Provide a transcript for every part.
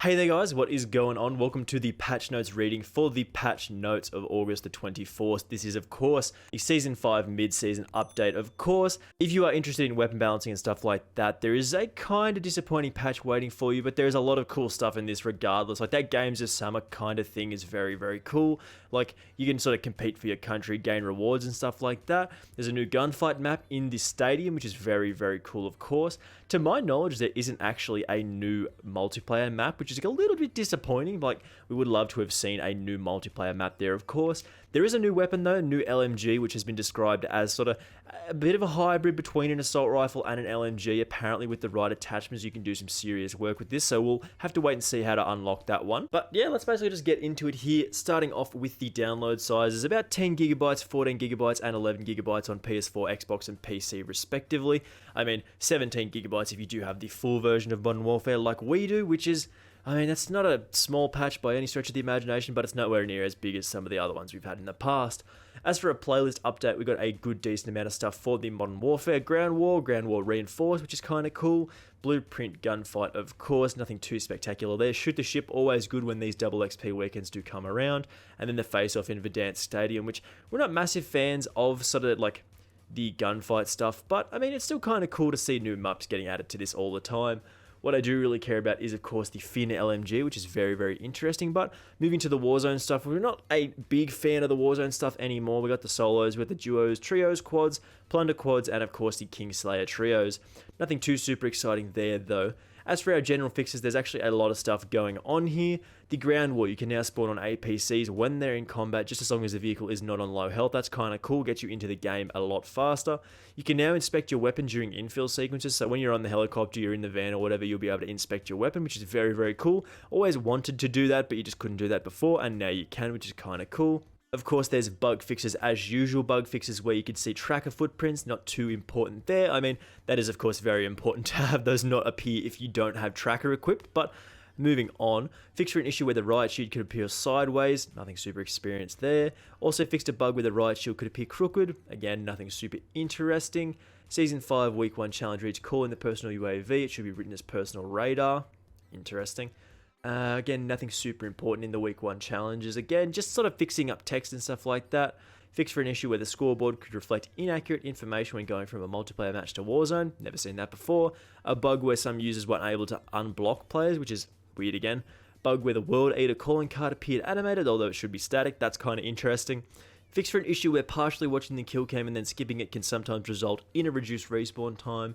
Hey there guys, what is going on? Welcome to the patch notes reading for the patch notes of August the 24th. This is of course the season 5 mid-season update. Of course, if you are interested in weapon balancing and stuff like that, there is a kind of disappointing patch waiting for you, but there's a lot of cool stuff in this regardless. Like that games of summer kind of thing is very, very cool. Like you can sort of compete for your country, gain rewards and stuff like that. There's a new gunfight map in this stadium, which is very, very cool of course. To my knowledge, there isn't actually a new multiplayer map, which is a little bit disappointing. Like, we would love to have seen a new multiplayer map there, of course. There is a new weapon though, new LMG, which has been described as sort of a bit of a hybrid between an assault rifle and an LMG. Apparently with the right attachments, you can do some serious work with this, so we'll have to wait and see how to unlock that one. But yeah, let's basically just get into it here, starting off with the download sizes, about 10 gigabytes, 14 gigabytes, and 11 gigabytes on PS4, Xbox, and PC respectively. I mean, 17 gigabytes if you do have the full version of Modern Warfare like we do, which is, I mean, that's not a small patch by any stretch of the imagination, but it's nowhere near as big as some of the other ones we've had in the past. As for a playlist update, we got a good decent amount of stuff for the Modern Warfare, Ground War Reinforced, which is kind of cool, Blueprint Gunfight, of course, nothing too spectacular there, Shoot the Ship, always good when these double XP weekends do come around, and then the face-off in Verdansk Stadium, which we're not massive fans of, sort of like the gunfight stuff, but I mean, it's still kind of cool to see new maps getting added to this all the time. What I do really care about is, of course, the Finn LMG, which is very, very interesting. But moving to the Warzone stuff, we're not a big fan of the Warzone stuff anymore. We got the solos, with the duos, trios, quads, plunder quads, and of course the Kingslayer trios. Nothing too super exciting there, though. As for our general fixes, there's actually a lot of stuff going on here. The Ground War, you can now spawn on APCs when they're in combat, just as long as the vehicle is not on low health. That's kind of cool, gets you into the game a lot faster. You can now inspect your weapon during infill sequences, so when you're on the helicopter, you're in the van or whatever, you'll be able to inspect your weapon, which is very, very cool. Always wanted to do that, but you just couldn't do that before, and now you can, which is kind of cool. Of course, there's bug fixes as usual, bug fixes where you could see tracker footprints, not too important there. I mean, that is of course very important to have those not appear if you don't have tracker equipped, but moving on, fixed for an issue where the riot shield could appear sideways, nothing super experienced there. Also fixed a bug where the riot shield could appear crooked, again, nothing super interesting. Season 5 Week 1 challenge reads call in the personal UAV, it should be written as personal radar, interesting. Again, nothing super important in the week 1 challenges. Again, just sort of fixing up text and stuff like that. Fixed for an issue where the scoreboard could reflect inaccurate information when going from a multiplayer match to Warzone. Never seen that before. A bug where some users weren't able to unblock players, which is weird again. Bug where the World Eater calling card appeared animated, although it should be static. That's kind of interesting. Fixed for an issue where partially watching the kill cam and then skipping it can sometimes result in a reduced respawn time.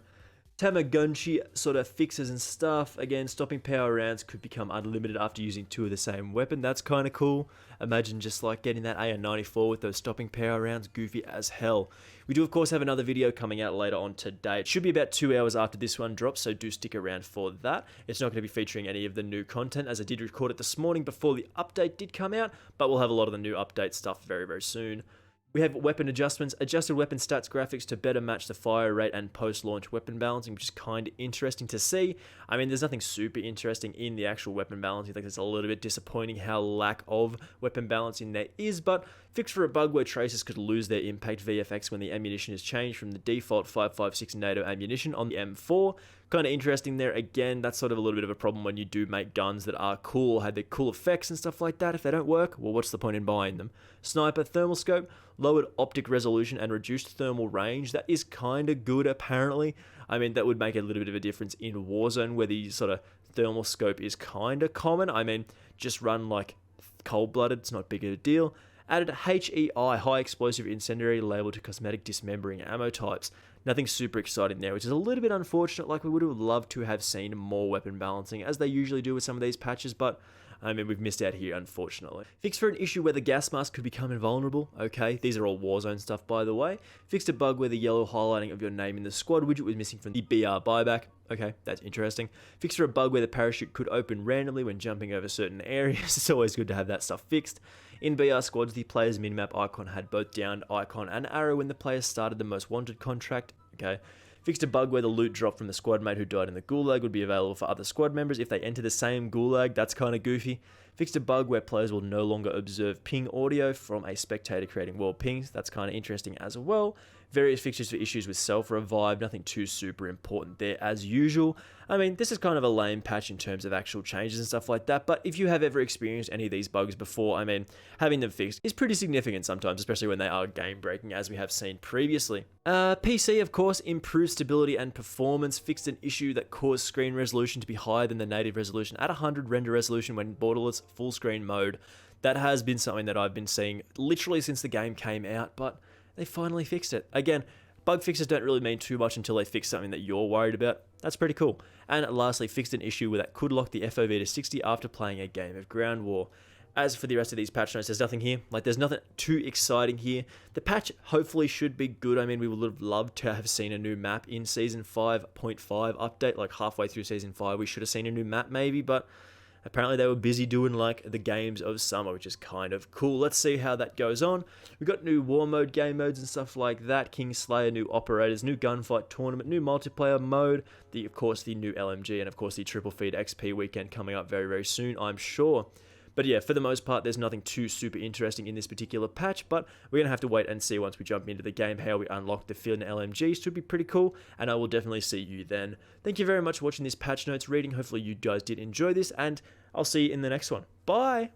Tamagotchi sort of fixes and stuff. Again, stopping power rounds could become unlimited after using 2 of the same weapon. That's kind of cool. Imagine just like getting that AR-94 with those stopping power rounds. Goofy as hell. We do of course have another video coming out later on today. It should be about 2 hours after this one drops, so do stick around for that. It's not going to be featuring any of the new content, as I did record it this morning before the update did come out, but we'll have a lot of the new update stuff very, very soon. We have weapon adjustments, adjusted weapon stats graphics to better match the fire rate and post-launch weapon balancing, which is kind of interesting to see. I mean, there's nothing super interesting in the actual weapon balancing. I think it's a little bit disappointing how lack of weapon balancing there is, but fixed for a bug where tracers could lose their impact VFX when the ammunition is changed from the default 5.56 NATO ammunition on the M4. Kind of interesting there. Again, that's sort of a little bit of a problem when you do make guns that are cool, had their cool effects and stuff like that. If they don't work, well, what's the point in buying them? Sniper thermal scope, lowered optic resolution and reduced thermal range. That is kind of good apparently. I mean, that would make a little bit of a difference in Warzone where the sort of thermal scope is kind of common. I mean, just run like cold-blooded, it's not big of a deal. Added HEI, high explosive incendiary, labeled to cosmetic dismembering ammo types. Nothing super exciting there, which is a little bit unfortunate. Like, we would have loved to have seen more weapon balancing, as they usually do with some of these patches, but I mean, we've missed out here, unfortunately. Fixed for an issue where the gas mask could become invulnerable. Okay, these are all Warzone stuff, by the way. Fixed a bug where the yellow highlighting of your name in the squad widget was missing from the BR buyback. Okay, that's interesting. Fixed for a bug where the parachute could open randomly when jumping over certain areas. It's always good to have that stuff fixed. In BR squads, the player's minimap icon had both downed icon and arrow when the player started the most wanted contract. Okay. Fixed a bug where the loot drop from the squad mate who died in the gulag would be available for other squad members if they enter the same gulag. That's kind of goofy. Fixed a bug where players will no longer observe ping audio from a spectator creating world pings. That's kind of interesting as well. Various fixtures for issues with self-revive, nothing too super important there as usual. I mean, this is kind of a lame patch in terms of actual changes and stuff like that, but if you have ever experienced any of these bugs before, I mean, having them fixed is pretty significant sometimes, especially when they are game-breaking, as we have seen previously. PC, of course, improved stability and performance, fixed an issue that caused screen resolution to be higher than the native resolution at 100 render resolution when borderless full screen mode. That has been something that I've been seeing literally since the game came out, but they finally fixed it. Again, bug fixes don't really mean too much until they fix something that you're worried about. That's pretty cool. And lastly, fixed an issue that could lock the FOV to 60 after playing a game of Ground War. As for the rest of these patch notes, there's nothing here. There's nothing too exciting here. The patch hopefully should be good. I mean, we would have loved to have seen a new map in Season 5.5 update. Like halfway through Season 5, we should have seen a new map maybe, but apparently they were busy doing like the games of summer, which is kind of cool. Let's see how that goes on. We've got new war mode game modes and stuff like that. Kingslayer, new operators, new gunfight tournament, new multiplayer mode. Of course, the new LMG, and of course the triple feed XP weekend coming up very, very soon, I'm sure. But yeah, for the most part, there's nothing too super interesting in this particular patch, but we're going to have to wait and see once we jump into the game how we unlock the Finn LMG. Should be pretty cool, and I will definitely see you then. Thank you very much for watching this patch notes reading. Hopefully you guys did enjoy this, and I'll see you in the next one. Bye!